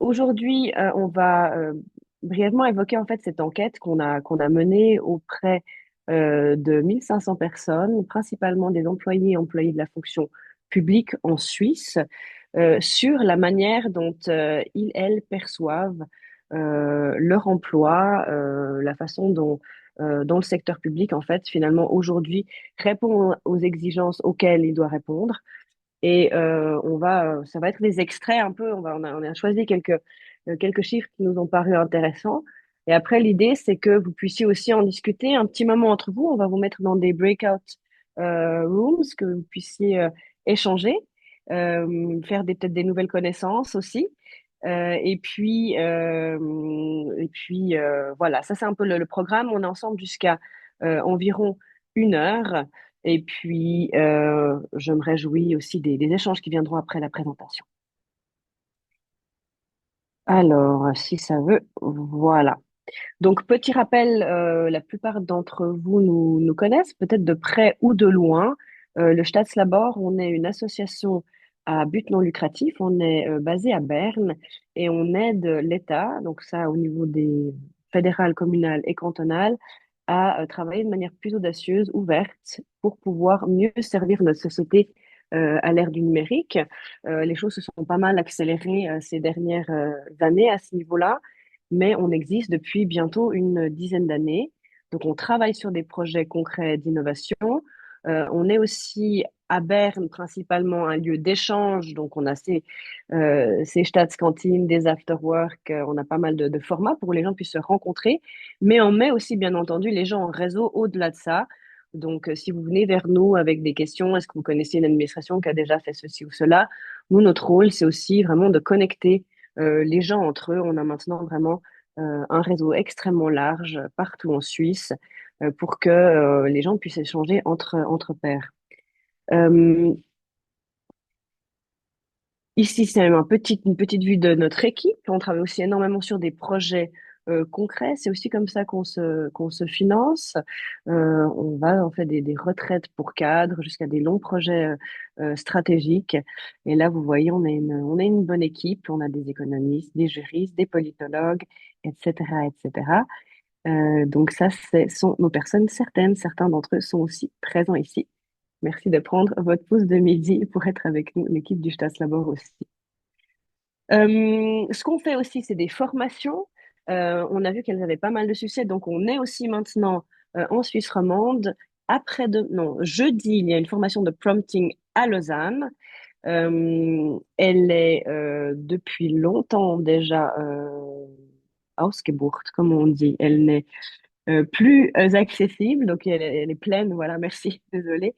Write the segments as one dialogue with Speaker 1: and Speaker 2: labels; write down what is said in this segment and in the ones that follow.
Speaker 1: Aujourd'hui, on va brièvement évoquer en fait cette enquête qu'on a menée auprès de 1500 personnes, principalement des employés et employés de la fonction publique en Suisse, sur la manière dont ils, elles perçoivent leur emploi, la façon dont le secteur public, en fait, finalement, aujourd'hui, répond aux exigences auxquelles il doit répondre. Et ça va être des extraits un peu. On a choisi quelques chiffres qui nous ont paru intéressants. Et après, l'idée, c'est que vous puissiez aussi en discuter un petit moment entre vous. On va vous mettre dans des breakout rooms, que vous puissiez échanger, faire peut-être des nouvelles connaissances aussi. Voilà, ça c'est un peu le programme. On est ensemble jusqu'à environ 1 heure. Et puis, je me réjouis aussi des échanges qui viendront après la présentation. Alors, si ça veut, voilà. Donc, petit rappel, la plupart d'entre vous nous connaissent, peut-être de près ou de loin. Le Stadslabor, on est une association à but non lucratif. On est basé à Berne et on aide l'État, donc ça au niveau des fédérales, communales et cantonales, à travailler de manière plus audacieuse, ouverte, pour pouvoir mieux servir notre société à l'ère du numérique. Les choses se sont pas mal accélérées ces dernières années à ce niveau-là, mais on existe depuis bientôt une dizaine d'années. Donc, on travaille sur des projets concrets d'innovation. On est aussi à Berne, principalement un lieu d'échange. Donc, on a ces Stadskantines, des after-work. On a pas mal de formats pour que les gens puissent se rencontrer. Mais on met aussi, bien entendu, les gens en réseau au-delà de ça. Donc, si vous venez vers nous avec des questions, est-ce que vous connaissez une administration qui a déjà fait ceci ou cela? Nous, notre rôle, c'est aussi vraiment de connecter les gens entre eux. On a maintenant vraiment un réseau extrêmement large partout en Suisse pour que les gens puissent échanger entre pairs. Euh, Ici, c'est une petite vue de notre équipe. On travaille aussi énormément sur des projets concrets. C'est aussi comme ça qu'on se finance. On fait des retraites pour cadres jusqu'à des longs projets stratégiques. Et là, vous voyez, on est une bonne équipe. On a des économistes, des juristes, des politologues, etc., etc. Donc ça, ce sont nos personnes certaines. Certains d'entre eux sont aussi présents ici. Merci de prendre votre pause de midi pour être avec nous, l'équipe du Stas Labor aussi. Ce qu'on fait aussi, c'est des formations. On a vu qu'elles avaient pas mal de succès, donc on est aussi maintenant en Suisse romande. Non, jeudi, il y a une formation de prompting à Lausanne. Elle est depuis longtemps déjà ausgebucht, comme on dit. Elle n'est plus accessible, donc elle est pleine. Voilà, merci, désolée.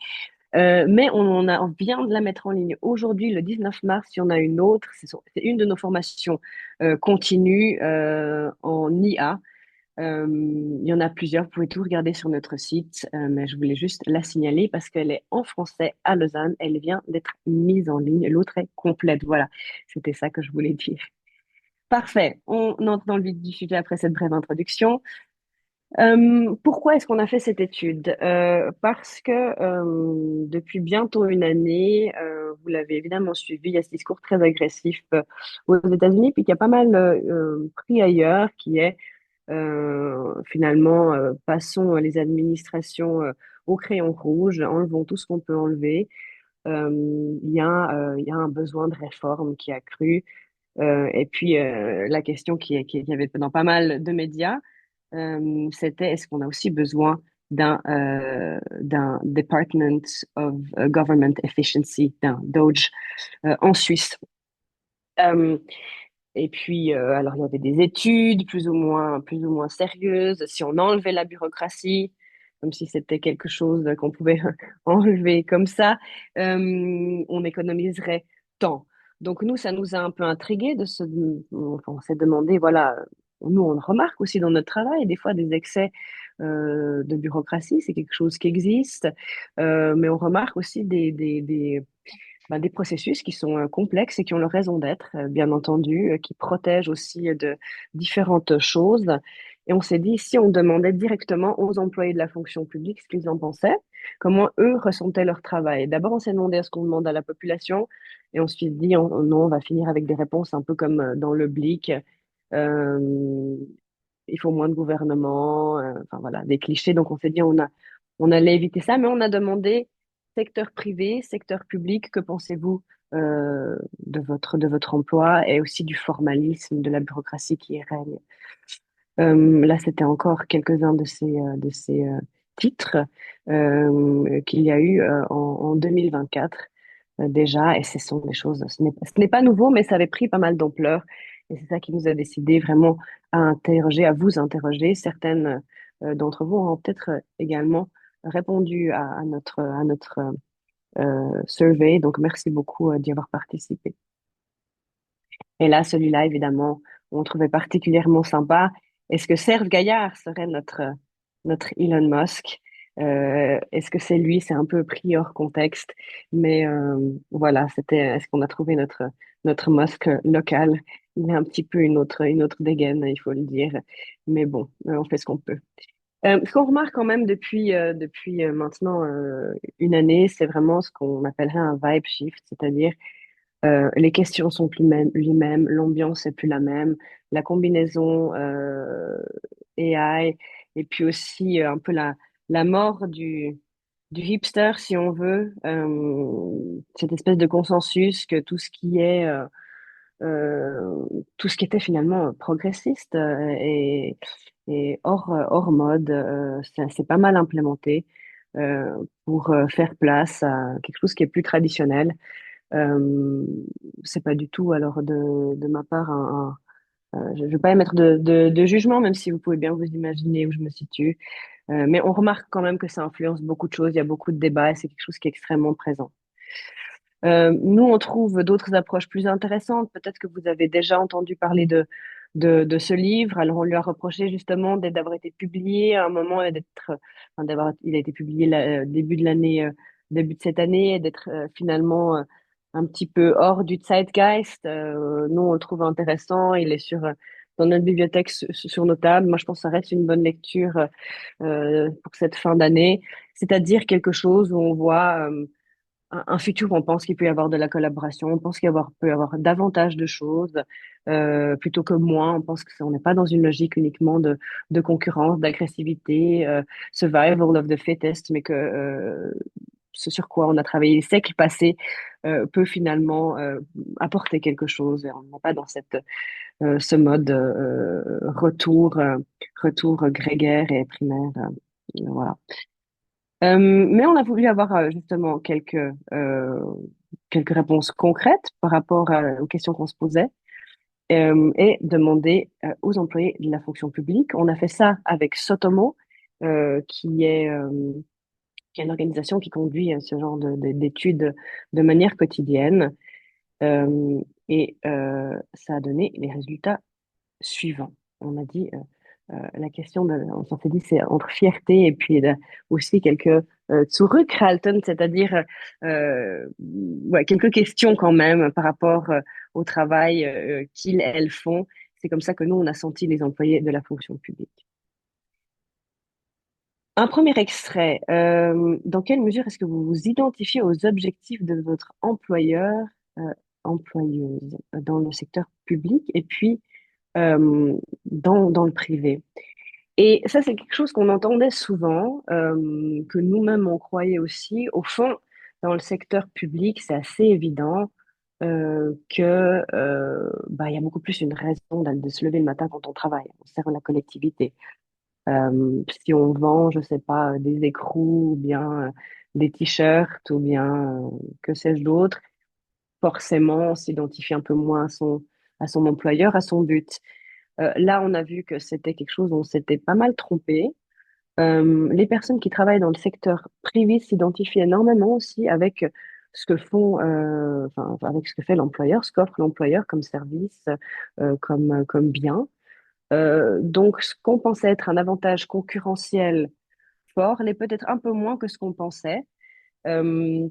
Speaker 1: Mais on vient de la mettre en ligne aujourd'hui, le 19 mars. Il y en a une autre. C'est une de nos formations continues en IA. Il y en a plusieurs. Vous pouvez tout regarder sur notre site, mais je voulais juste la signaler parce qu'elle est en français à Lausanne. Elle vient d'être mise en ligne. L'autre est complète. Voilà, c'était ça que je voulais dire. Parfait. On entre dans le vif du sujet après cette brève introduction. Pourquoi est-ce qu'on a fait cette étude? Parce que depuis bientôt une année, vous l'avez évidemment suivi, il y a ce discours très agressif aux États-Unis, puis qu'il y a pas mal pris ailleurs, qui est finalement passons les administrations au crayon rouge, enlevons tout ce qu'on peut enlever. Il y a un besoin de réforme qui a cru. Et puis la question qui avait dans pas mal de médias c'était est-ce qu'on a aussi besoin d'un Department of Government Efficiency, d'un DOGE en Suisse. Euh, et puis, alors il y avait des études plus ou moins sérieuses. Si on enlevait la bureaucratie, comme si c'était quelque chose qu'on pouvait enlever comme ça, on économiserait tant. Donc nous, ça nous a un peu intrigués on s'est demandé, voilà, nous on remarque aussi dans notre travail des fois des excès de bureaucratie, c'est quelque chose qui existe, mais on remarque aussi des processus qui sont complexes et qui ont leur raison d'être, bien entendu, qui protègent aussi de différentes choses. Et on s'est dit, si on demandait directement aux employés de la fonction publique ce qu'ils en pensaient, comment eux ressentaient leur travail. D'abord, on s'est demandé à ce qu'on demande à la population, et on s'est dit, non, on va finir avec des réponses un peu comme dans l'oblique. Euh, il faut moins de gouvernement, enfin voilà, des clichés. Donc on s'est dit, on allait éviter ça, mais on a demandé secteur privé, secteur public, que pensez-vous de votre emploi et aussi du formalisme, de la bureaucratie qui y règne. Là, c'était encore quelques-uns de ces titres qu'il y a eu en 2024 déjà, et ce sont des choses, ce n'est pas nouveau, mais ça avait pris pas mal d'ampleur, et c'est ça qui nous a décidé vraiment à interroger, à vous interroger. Certaines d'entre vous ont peut-être également répondu à notre survey, donc merci beaucoup d'y avoir participé. Et là, celui-là, évidemment, on trouvait particulièrement sympa. Est-ce que Serge Gaillard serait notre Elon Musk? Est-ce que c'est lui? C'est un peu pris hors contexte, mais voilà, est-ce qu'on a trouvé notre Musk local? Il a un petit peu une autre dégaine, il faut le dire. Mais bon, on fait ce qu'on peut. Ce qu'on remarque quand même depuis maintenant une année, c'est vraiment ce qu'on appellerait un vibe shift, c'est-à-dire les questions sont plus les mêmes, l'ambiance est plus la même, la combinaison AI et puis aussi un peu la mort du hipster, si on veut, cette espèce de consensus que tout ce qui était finalement progressiste et hors mode, c'est pas mal implémenté pour faire place à quelque chose qui est plus traditionnel. euh, c'est pas du tout, alors, de ma part, je ne veux pas émettre de jugement, même si vous pouvez bien vous imaginer où je me situe. Mais on remarque quand même que ça influence beaucoup de choses, il y a beaucoup de débats et c'est quelque chose qui est extrêmement présent. Nous, on trouve d'autres approches plus intéressantes. Peut-être que vous avez déjà entendu parler de ce livre. Alors, on lui a reproché justement d'avoir été publié à un moment et il a été publié début de l'année, début de cette année et d'être finalement un petit peu hors du zeitgeist. Nous, on le trouve intéressant. Il est dans notre bibliothèque sur nos tables. Moi, je pense que ça reste une bonne lecture pour cette fin d'année. C'est-à-dire quelque chose où on voit un futur où on pense qu'il peut y avoir de la collaboration, on pense peut y avoir davantage de choses plutôt que moins. On pense on n'est pas dans une logique uniquement de concurrence, d'agressivité, survival of the fittest, mais que ce sur quoi on a travaillé les siècles passés peut finalement apporter quelque chose. Et on n'est pas dans ce mode retour grégaire et primaire. Voilà. Mais on a voulu avoir justement quelques réponses concrètes par rapport aux questions qu'on se posait et demander aux employés de la fonction publique. On a fait ça avec Sotomo, qui qui est une organisation qui conduit ce genre d'études de manière quotidienne. Euh, Ça a donné les résultats suivants. On a dit, la question, on s'en s'est dit, c'est entre fierté et puis aussi quelques zurückhalten, c'est-à-dire ouais, quelques questions quand même par rapport au travail elles font. C'est comme ça que nous, on a senti les employés de la fonction publique. Un premier extrait. Dans quelle mesure est-ce que vous vous identifiez aux objectifs de votre employeur, euh, employeuse dans le secteur public et puis dans le privé? Et ça, c'est quelque chose qu'on entendait souvent, que nous-mêmes on croyait aussi. Au fond, dans le secteur public, c'est assez évident que bah, il y a beaucoup plus une raison de se lever le matin quand on travaille. On sert la collectivité. Si on vend, je sais pas, des écrous ou bien des t-shirts ou bien que sais-je d'autre, forcément, on s'identifie un peu moins à son employeur, à son but. Là, on a vu que c'était quelque chose où on s'était pas mal trompé. Les personnes qui travaillent dans le secteur privé s'identifient énormément aussi avec ce que enfin, avec ce que fait l'employeur, ce qu'offre l'employeur comme service, comme bien. Donc, ce qu'on pensait être un avantage concurrentiel fort l'est peut-être un peu moins que ce qu'on pensait. Euh,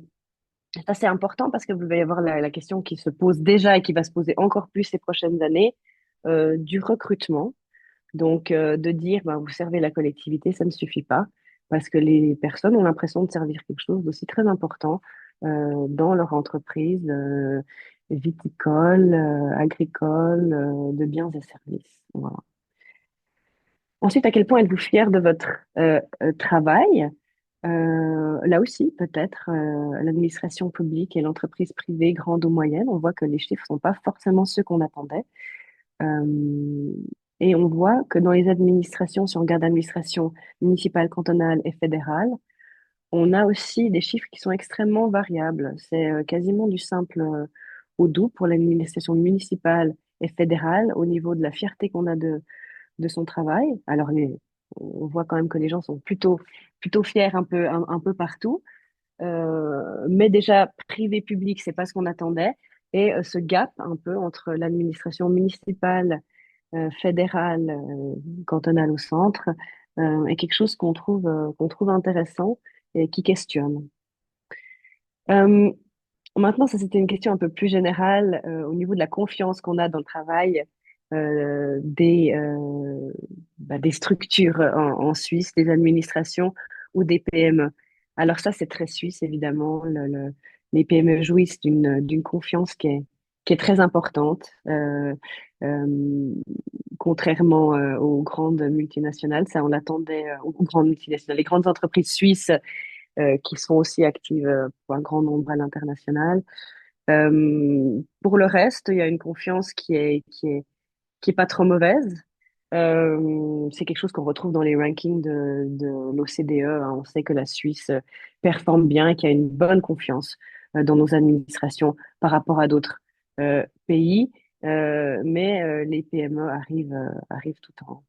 Speaker 1: Ça, c'est important parce que vous allez avoir la question qui se pose déjà et qui va se poser encore plus ces prochaines années, du recrutement. Donc, de dire, ben, vous servez la collectivité, ça ne suffit pas, parce que les personnes ont l'impression de servir quelque chose d'aussi très important dans leur entreprise viticole, agricole, de biens et services. Voilà. Ensuite, à quel point êtes-vous fier de votre travail? Là aussi, peut-être, l'administration publique et l'entreprise privée, grande ou moyenne, on voit que les chiffres ne sont pas forcément ceux qu'on attendait. Euh, et on voit que dans les administrations, si on regarde l'administration municipale, cantonale et fédérale, on a aussi des chiffres qui sont extrêmement variables. C'est quasiment du simple au doux pour l'administration municipale et fédérale au niveau de la fierté qu'on a de son travail. Alors, on voit quand même que les gens sont plutôt fiers un peu partout. Mais déjà, privé-public, c'est pas ce qu'on attendait. Et ce gap un peu entre l'administration municipale, fédérale, cantonale au centre, est quelque chose qu'on trouve intéressant et qui questionne. Euh, Maintenant, ça c'était une question un peu plus générale au niveau de la confiance qu'on a dans le travail des structures en Suisse, des administrations ou des PME. Alors ça, c'est très suisse, évidemment. Les PME jouissent d'une confiance qui est très importante, contrairement aux grandes multinationales. Ça, on l'attendait aux grandes multinationales. Les grandes entreprises suisses qui sont aussi actives pour un grand nombre à l'international. Pour le reste, il y a une confiance qui est pas trop mauvaise. C'est quelque chose qu'on retrouve dans les rankings de l'OCDE, hein. On sait que la Suisse performe bien et qu'il y a une bonne confiance dans nos administrations par rapport à d'autres pays. Mais les PME arrivent tout en.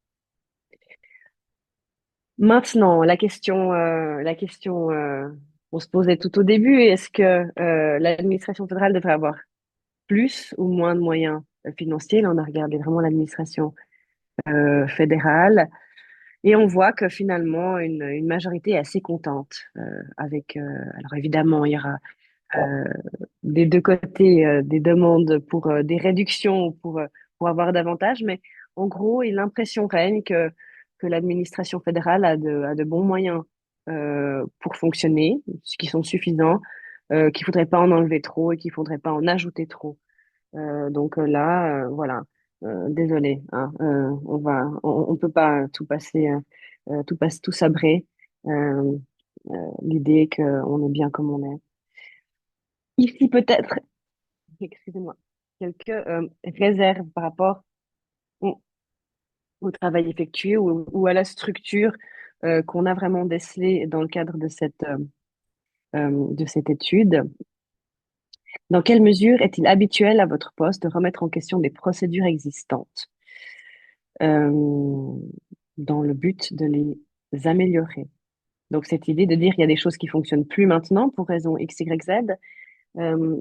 Speaker 1: Maintenant, la question qu'on se posait tout au début, est-ce que l'administration fédérale devrait avoir plus ou moins de moyens financiers? Là, on a regardé vraiment l'administration fédérale et on voit que finalement, une majorité est assez contente alors évidemment, il y aura euh, des deux côtés des demandes pour des réductions ou pour avoir davantage, mais en gros, l'impression règne que l'administration fédérale a de bons moyens pour fonctionner, qui sont suffisants, qu'il faudrait pas en enlever trop et qu'il faudrait pas en ajouter trop. Donc là, voilà, désolé, hein, on peut pas tout passer, tout sabrer. Euh, L'idée qu'on est bien comme on est. Ici, peut-être, excusez-moi, quelques réserves par rapport au, au travail effectué ou à la structure qu'on a vraiment décelée dans le cadre de cette étude. Dans quelle mesure est-il habituel à votre poste de remettre en question des procédures existantes euh, dans le but de les améliorer? Donc, cette idée de dire qu'il y a des choses qui fonctionnent plus maintenant pour raison X, Y, Z, euh,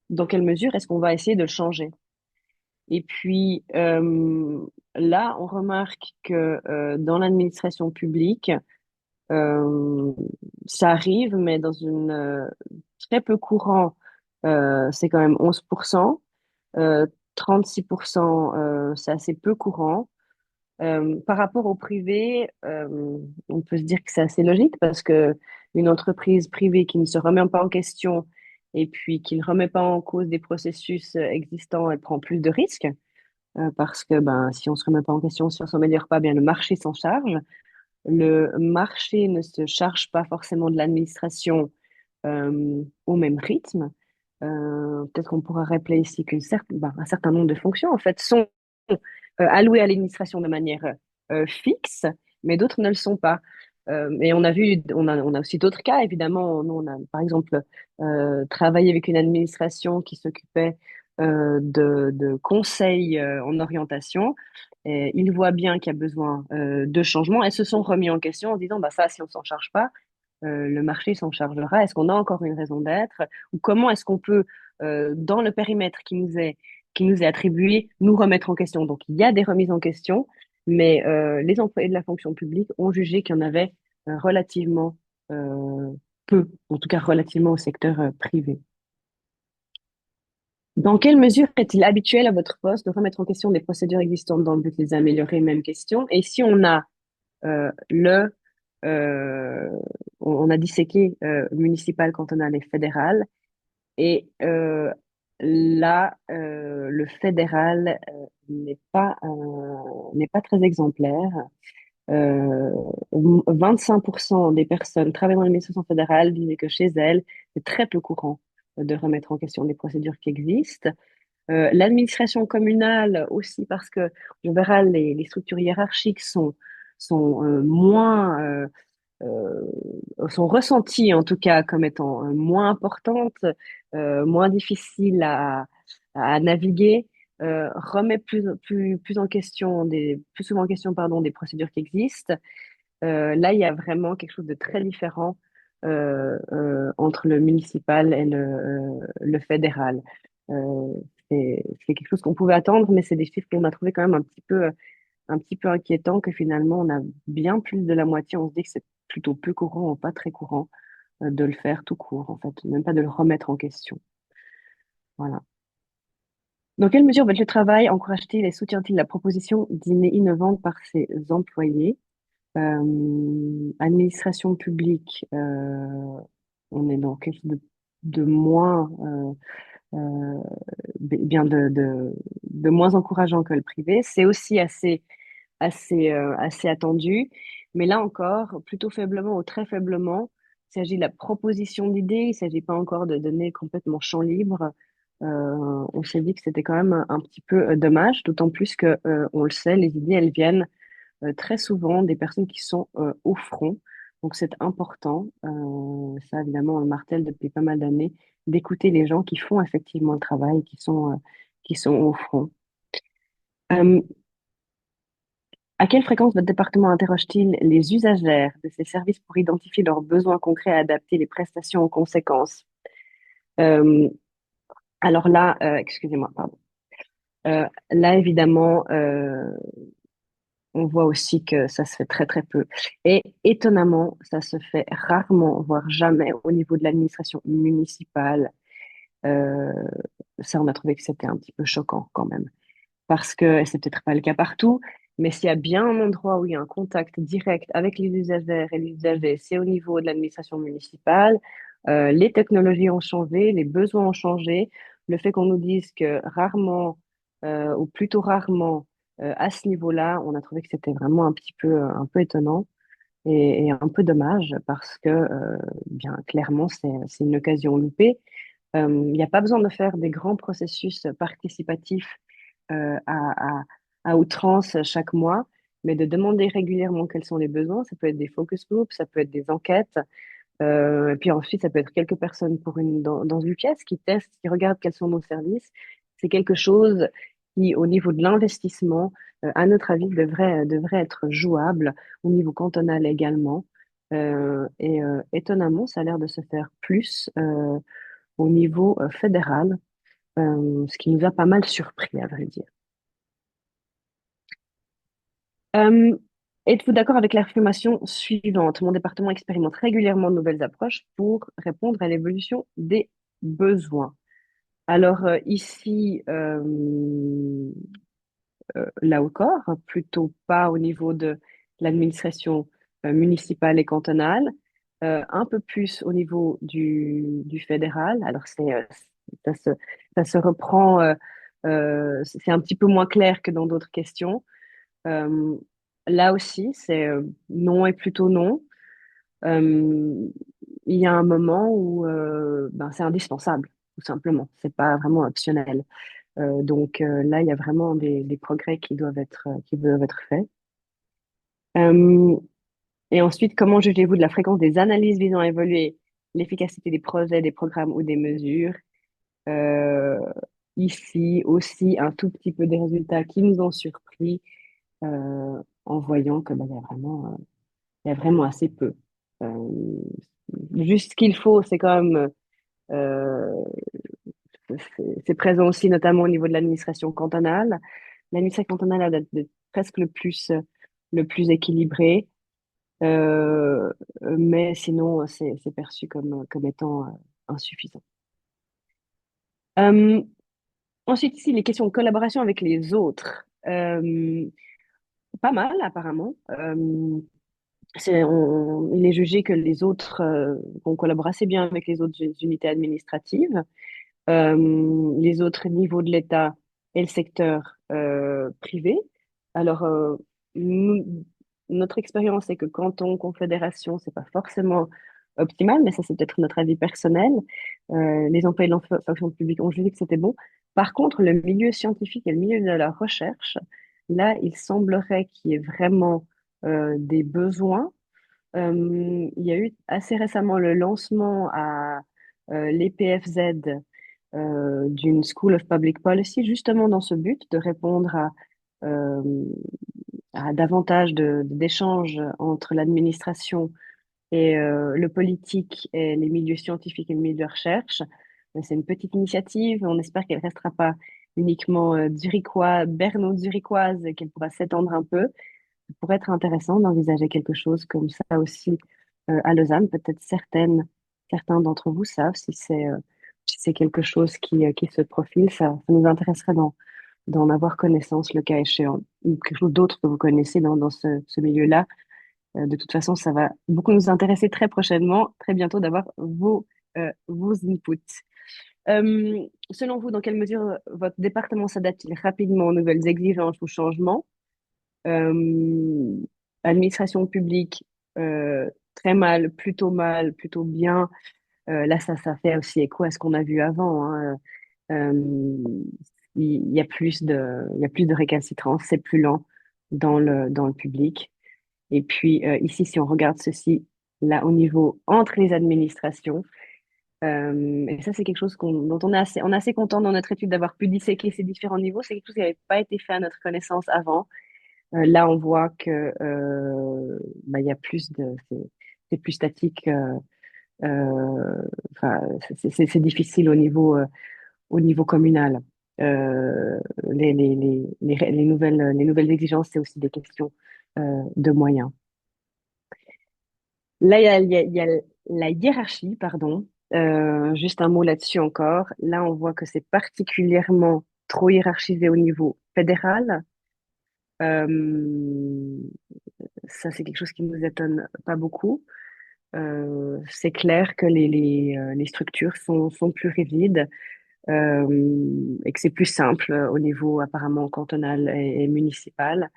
Speaker 1: dans quelle mesure est-ce qu'on va essayer de le changer? Et puis là, on remarque que dans l'administration publique, euh, ça arrive, mais dans une très peu courant, c'est quand même 11%. 36%, c'est assez peu courant. Par rapport au privé, on peut se dire que c'est assez logique parce que une entreprise privée qui ne se remet pas en question et puis qui ne remet pas en cause des processus existants, elle prend plus de risques parce que ben, si on se remet pas en question, si on s'améliore pas, bien le marché s'en charge. Le marché ne se charge pas forcément de l'administration au même rythme. Peut-être qu'on pourra rappeler ici un certain nombre de fonctions en fait sont allouées à l'administration de manière fixe, mais d'autres ne le sont pas. Et on a aussi d'autres cas, évidemment. Nous, on a, par exemple, travaillé avec une administration qui s'occupait de conseils en orientation. Et ils voient bien qu'il y a besoin de changement et se sont remis en question en disant, bah ça, si on s'en charge pas, le marché s'en chargera. Est-ce qu'on a encore une raison d'être? Ou comment est-ce qu'on peut, dans le périmètre qui nous est attribué, nous remettre en question? Donc, il y a des remises en question, mais les employés de la fonction publique ont jugé qu'il y en avait relativement peu, en tout cas relativement au secteur privé. Dans quelle mesure est-il habituel à votre poste de remettre en question des procédures existantes dans le but de les améliorer? Même question. Et si on a euh, on a disséqué municipal, cantonal et fédéral, et là, le fédéral n'est pas très exemplaire. Euh, 25% des personnes travaillant dans l'administration fédérale disaient que chez elles, c'est très peu courant de remettre en question des procédures qui existent. L'administration communale aussi, parce que en général, les structures hiérarchiques sont sont ressenties en tout cas comme étant moins importantes, moins difficiles à naviguer, remet plus en question plus souvent en question, pardon, des procédures qui existent. Là, il y a vraiment quelque chose de très différent entre le municipal et le fédéral. Euh, c'est quelque chose qu'on pouvait attendre, mais c'est des chiffres qu'on a trouvé quand même un petit peu inquiétants, que finalement, on a bien plus de la moitié. On se dit que c'est plutôt peu courant ou pas très courant de le faire tout court, en fait, même pas de le remettre en question. Voilà. Dans quelle mesure votre travail encourage-t-il et soutient-il la proposition d'idées innovantes par ses employés? Administration publique, on est dans quelque chose de moins, bien de moins encourageant que le privé. C'est aussi assez attendu, mais là encore, plutôt faiblement ou très faiblement. Il s'agit de la proposition d'idées, il ne s'agit pas encore de donner complètement champ libre. On s'est dit que c'était quand même un petit peu dommage, d'autant plus que, on le sait, les idées, elles viennent très souvent des personnes qui sont au front. Donc c'est important, ça évidemment on le martèle depuis pas mal d'années, d'écouter les gens qui font effectivement le travail, qui sont au front. Euh, à quelle fréquence votre département interroge-t-il les usagères de ces services pour identifier leurs besoins concrets et adapter les prestations en conséquence? Euh, alors là, excusez-moi, pardon. Là, évidemment, on voit aussi que ça se fait très très peu. Et étonnamment, ça se fait rarement, voire jamais au niveau de l'administration municipale. Euh, Ça, on a trouvé que c'était un petit peu choquant quand même. Parce que, et c'est peut-être pas le cas partout, mais s'il y a bien un endroit où il y a un contact direct avec les usagères et les usagers, c'est au niveau de l'administration municipale. Les technologies ont changé, les besoins ont changé. Le fait qu'on nous dise que rarement, ou plutôt rarement, à ce niveau-là, on a trouvé que c'était vraiment un peu étonnant et un peu dommage parce que, bien clairement, c'est une occasion loupée. Il n'y a pas besoin de faire des grands processus participatifs euh, à, à, à outrance chaque mois, mais de demander régulièrement quels sont les besoins. Ça peut être des focus groups, ça peut être des enquêtes, et puis ensuite, ça peut être quelques personnes dans une pièce qui testent, qui regardent quels sont nos services. C'est quelque chose qui, au niveau de l'investissement, à notre avis, devrait être jouable, au niveau cantonal également. Étonnamment, ça a l'air de se faire plus au niveau fédéral, ce qui nous a pas mal surpris, à vrai dire. Euh, Êtes-vous d'accord avec l'affirmation suivante? Mon département expérimente régulièrement de nouvelles approches pour répondre à l'évolution des besoins. Alors ici, là encore, plutôt pas au niveau de l'administration municipale et cantonale, un peu plus au niveau du fédéral. Alors ça se, ça se reprend, c'est un petit peu moins clair que dans d'autres questions. Euh, Là aussi, c'est non et plutôt non. Euh, il y a un moment où ben, c'est indispensable, tout simplement. C'est pas vraiment optionnel. Là, il y a vraiment des progrès qui doivent être faits. Euh, et ensuite, comment jugez-vous de la fréquence des analyses visant à évaluer l'efficacité des projets, des programmes ou des mesures? Euh, Ici aussi, un tout petit peu des résultats qui nous ont surpris en voyant que ben, il y a vraiment assez peu. Euh, Juste ce qu'il faut, c'est quand même, euh, c'est présent aussi notamment au niveau de l'administration cantonale. L'administration cantonale a d'être presque le plus équilibré, euh, mais sinon, c'est perçu comme étant insuffisant. Euh, Ensuite, ici, les questions de collaboration avec les autres. Pas mal, apparemment. Il est jugé que les autres, qu'on collabore assez bien avec les autres unités administratives, les autres niveaux de l'État et le secteur privé. Alors, notre expérience est que quand on confédération, c'est pas forcément optimal, mais ça, c'est peut-être notre avis personnel. Les employés de la fonction publique ont jugé que c'était bon. Par contre, le milieu scientifique et le milieu de la recherche, là, il semblerait qu'il y ait vraiment des besoins. Il y a eu assez récemment le lancement à l'EPFZ d'une School of Public Policy, justement dans ce but de répondre euh, à davantage d'échanges entre l'administration et le politique et les milieux scientifiques et le milieu de recherche. C'est une petite initiative. On espère qu'elle ne restera pas uniquement zurichoise, berno-zurichoise, qu'elle pourra s'étendre un peu. Ça pourrait être intéressant d'envisager quelque chose comme ça aussi à Lausanne. Peut-être certains d'entre vous savent si c'est quelque chose qui se profile. Ça nous intéresserait d'en avoir connaissance le cas échéant. Ou quelque chose d'autre que vous connaissez dans ce milieu-là. De toute façon, ça va beaucoup nous intéresser très prochainement, très bientôt, d'avoir vos inputs. Selon vous, dans quelle mesure votre département s'adapte-t-il rapidement aux nouvelles exigences ou changements? Euh, Administration publique, très mal, plutôt bien. Là, ça fait aussi écho à ce qu'on a vu avant, hein. Euh, il y a il y a plus de récalcitrance, c'est plus lent dans le public. Et puis ici, si on regarde ceci, là, au niveau entre les administrations, et ça, c'est quelque chose dont on est assez content dans notre étude d'avoir pu disséquer ces différents niveaux. C'est quelque chose qui n'avait pas été fait à notre connaissance avant. Là, on voit que bah, il y a c'est plus statique. Enfin, c'est difficile au niveau communal. Les nouvelles exigences, c'est aussi des questions de moyens. Là, il y a la hiérarchie, pardon. Juste un mot là-dessus encore. Là, on voit que c'est particulièrement trop hiérarchisé au niveau fédéral. Euh, Ça, c'est quelque chose qui nous étonne pas beaucoup. C'est clair que les structures sont plus rigides et que c'est plus simple au niveau apparemment cantonal et municipal.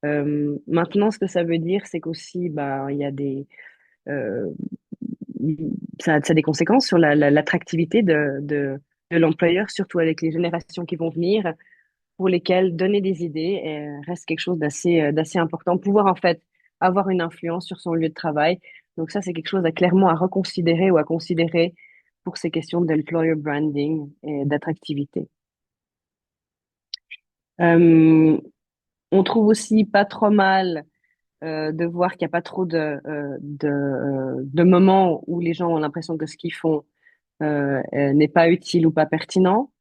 Speaker 1: Maintenant, ce que ça veut dire, c'est qu'aussi, bah, il y a euh, ça a des conséquences sur l'attractivité de l'employeur, surtout avec les générations qui vont venir, pour lesquelles donner des idées reste quelque chose d'assez important. Pouvoir en fait avoir une influence sur son lieu de travail. Donc ça, c'est quelque chose clairement à reconsidérer ou à considérer pour ces questions d'employer branding et d'attractivité. Euh, on trouve aussi pas trop mal de voir qu'il n'y a pas trop de moments où les gens ont l'impression que ce qu'ils font n'est pas utile ou pas pertinent.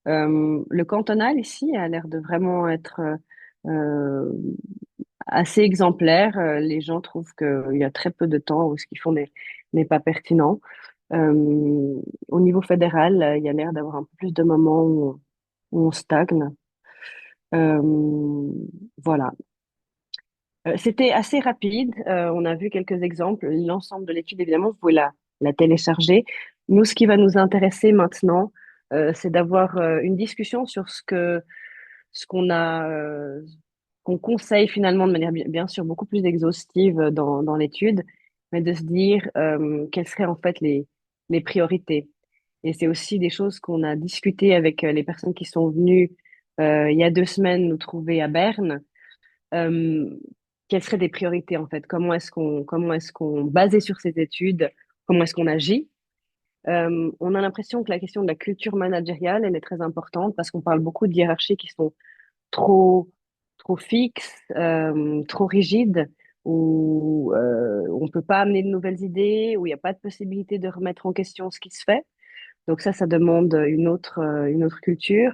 Speaker 1: Le cantonal ici a l'air de vraiment être euh, assez exemplaire. Les gens trouvent qu'il y a très peu de temps où ce qu'ils font n'est pas pertinent. Au niveau fédéral, il y a l'air d'avoir un peu plus de moments où on stagne. Euh, voilà. C'était assez rapide. On a vu quelques exemples. L'ensemble de l'étude, évidemment, vous pouvez la télécharger. Nous, ce qui va nous intéresser maintenant, c'est d'avoir une discussion sur ce qu'on conseille finalement de manière bien sûr beaucoup plus exhaustive dans l'étude, mais de se dire quelles seraient en fait les priorités. Et c'est aussi des choses qu'on a discutées avec les personnes qui sont venues il y a 2 semaines nous trouver à Berne. Euh, Quelles seraient des priorités en fait? Comment est-ce qu'on, basé sur ces études, comment est-ce qu'on agit? On a l'impression que la question de la culture managériale, elle est très importante parce qu'on parle beaucoup de hiérarchies qui sont trop, trop fixes, trop rigides, où on ne peut pas amener de nouvelles idées, où il n'y a pas de possibilité de remettre en question ce qui se fait. Donc ça demande une autre culture.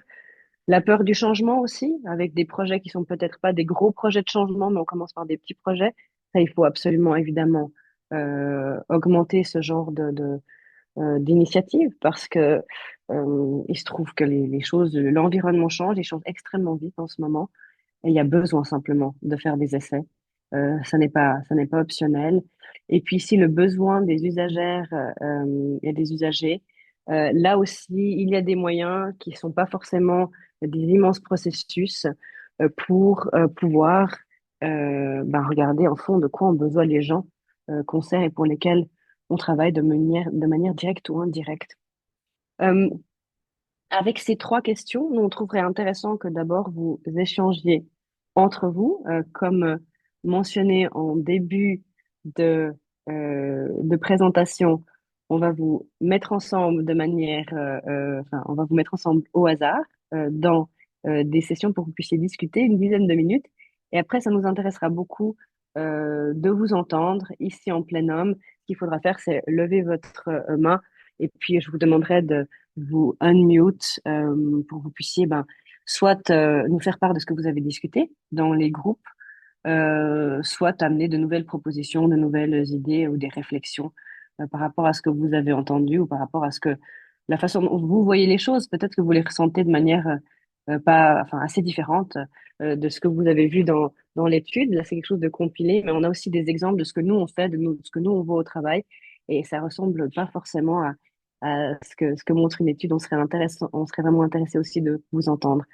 Speaker 1: La peur du changement aussi, avec des projets qui sont peut-être pas des gros projets de changement, mais on commence par des petits projets. Ça, il faut absolument, évidemment, augmenter ce genre d'initiative parce que Il se trouve que les choses, l'environnement change, il change extrêmement vite en ce moment. Et il y a besoin simplement de faire des essais. Ça n'est pas optionnel. Et puis, si le besoin des usagères et des usagers, là aussi, il y a des moyens qui sont pas forcément des immenses processus pour pouvoir regarder en fond de quoi ont besoin les gens qu'on sert et pour lesquels on travaille de manière directe ou indirecte. Euh, Avec ces trois questions, nous, on trouverait intéressant que d'abord vous échangiez entre vous, comme mentionné en début de présentation. On va vous mettre ensemble on va vous mettre ensemble au hasard dans des sessions pour que vous puissiez discuter une dizaine de minutes. Et après, ça nous intéressera beaucoup de vous entendre ici en plein homme. Ce qu'il faudra faire, c'est lever votre main et puis je vous demanderai de vous unmute pour que vous puissiez soit nous faire part de ce que vous avez discuté dans les groupes, soit amener de nouvelles propositions, de nouvelles idées ou des réflexions par rapport à ce que vous avez entendu ou par rapport à ce que la façon dont vous voyez les choses. Peut-être que vous les ressentez de manière pas, enfin, assez différente de ce que vous avez vu dans l'étude. Là, c'est quelque chose de compilé, mais on a aussi des exemples de ce que nous on fait, de ce que nous on voit au travail, et ça ressemble pas forcément à ce que montre une étude. On serait vraiment intéressé aussi de vous entendre.